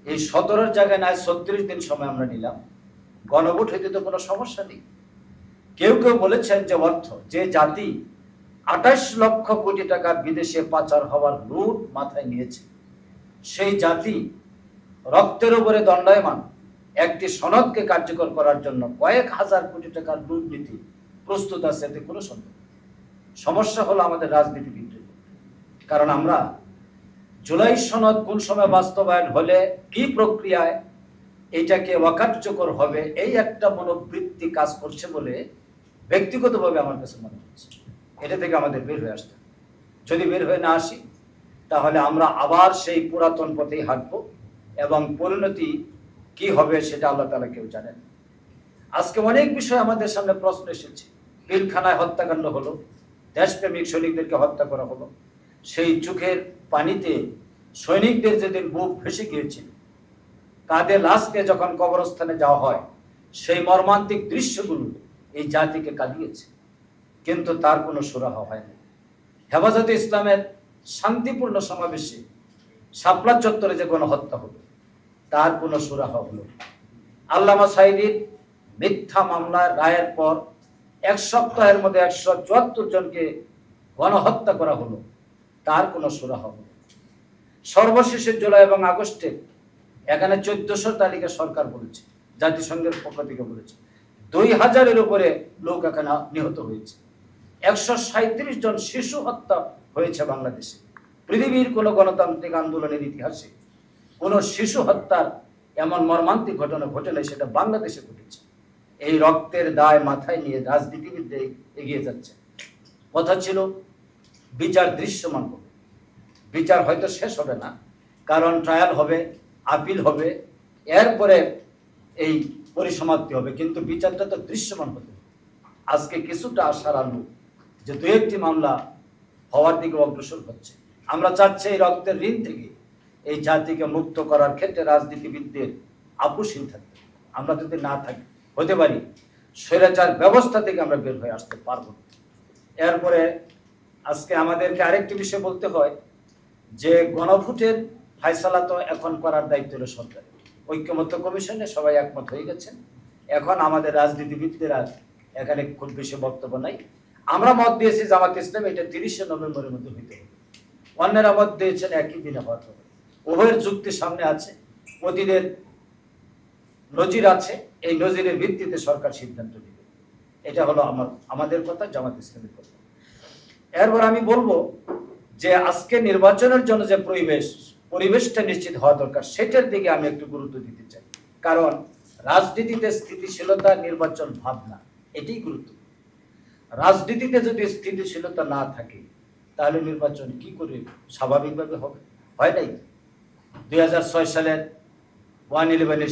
এই 17-র জায়গায় নয় 36 দিন সময় আমরা নিলাম। গণভোট হইতে তো কোনো সমস্যা নেই। কেউ কেউ বলেছেন যে অর্থ যে জাতি 28 লক্ষ কোটি টাকা বিদেশে পাচার হওয়ার লুট মাথায় নিয়েছে, সেই জাতি রক্তের উপরে দণ্ডায়মান একটি সনদকে কার্যকর করার জন্য কয়েক হাজার কোটি টাকার লুট নীতি প্রস্তুত আছে, এতে কোনো সন্দেহ। সমস্যা হলো আমাদের রাজনীতিবিদদের, কারণ আমরা জুলাই সনদ কোন সময় বাস্তবায়ন হলে কি প্রক্রিয়ায় এইটাকে অকার্যকর হবে, এই একটা মনোবৃত্তি কাজ করছে বলে ব্যক্তিগতভাবে আমার কাছে মনে হচ্ছে। এটা থেকে আমাদের বের হয়ে আসতে, যদি বের হয়ে না আসি তাহলে আমরা আবার সেই পুরাতন পথেই হাঁটবো এবং পরিণতি কি হবে সেটা আল্লাহ তাআলা কেউ জানেন। আজকে অনেক বিষয় আমাদের সামনে প্রশ্ন এসেছে। পিলখানায় হত্যাকাণ্ড হলো, দেশপ্রেমিক সৈনিকদেরকে হত্যা করা হলো, সেই চোখের পানিতে সৈনিকদের যেদিন বুক ভেসে গিয়েছিল, কাঁধে লাশ নিয়ে যখন কবরস্থানে যাওয়া হয়, সেই মর্মান্তিক দৃশ্যগুলো এই জাতিকে কাঁদিয়েছে, কিন্তু তার কোনো সুরাহা হয়নি। হেফাজতে ইসলামের শান্তিপূর্ণ সমাবেশে শাপলা চত্বরে যে গণহত্যা হলো, তার কোনো সুরাহা হলো। আল্লামা সাঈদীর মিথ্যা মামলার রায়ের পর 1 সপ্তাহের মধ্যে 174 জনকে গণহত্যা করা হলো, তার কোনো সুরাহা হলো। সর্বশেষে জুলাই এবং আগস্টে এখানে 1400 তালিকা সরকার বলেছে, জাতিসংঘের পক্ষ থেকে বলেছে 2000-এর উপরে লোক এখানে নিহত হয়েছে। 137 জন শিশু হত্যা হয়েছে বাংলাদেশে। পৃথিবীর কোনো গণতান্ত্রিক আন্দোলনের ইতিহাসে কোনো শিশু হত্যার এমন মর্মান্তিক ঘটনা ঘটে নাই, সেটা বাংলাদেশে ঘটেছে। এই রক্তের দায় মাথায় নিয়ে রাজনীতিবিদরা এগিয়ে যাচ্ছে। কথা ছিল বিচার দৃশ্যমান হবে, বিচার হয়তো শেষ হবে না, কারণ ট্রায়াল হবে, আপিল হবে, এরপরে এই পরিসমাপ্তি হবে, কিন্তু বিচারটা তো দৃশ্যমান হতে। আজকে কিছুটা আশার আলো যে 2-1টি মামলা হওয়ার দিকে অগ্রসর হচ্ছে। আমরা চাচ্ছি এই রক্তের ঋণ থেকে এই জাতিকে মুক্ত করার ক্ষেত্রে রাজনীতিবিদদের আপোষহীন থাকবে। আমরা যদি না থাকি হতে পারি স্বৈরাচার ব্যবস্থা থেকে আমরা বের হয়ে আসতে পারবো না। এরপরে আজকে আমাদেরকে আরেকটি বিষয় বলতে হয় যে গণভোটের ফায়সালা তো এখন করার দায়িত্ব হলো সরকার। ঐক্যমত্য কমিশনে সবাই একমত হয়ে গেছেন। এখন আমাদের রাজনীতিবিদদের আর এখানে খুব বেশি বক্তব্য নাই। আমরা মত দিয়েছি জামাত ইসলাম এটা 30শে নভেম্বরের মধ্যে হইতে হবে, অন্যরা মত দিয়েছেন একই দিনে হওয়ার হবে। উভয়ের যুক্তি সামনে আছে, অতীতের নজির আছে, এই নজিরের ভিত্তিতে সরকার সিদ্ধান্ত নেবে। এটা হলো আমাদের কথা, জামাত ইসলামের কথা। এরপর আমি বলবো যে আজকে নির্বাচনের জন্য যে পরিবেশটা নিশ্চিত হওয়া দরকার, সেটার দিকে আমি একটু গুরুত্ব দিতে চাই। কারণ রাজনীতিতে স্থিতিশীলতা, নির্বাচন ভাবনা, এটাই গুরুত্ব। রাজনীতিতে যদি স্থিতিশীলতা না থাকে তাহলে নির্বাচন কি করে স্বাভাবিকভাবে হবে? হয় নাই 2006 সালের 1/11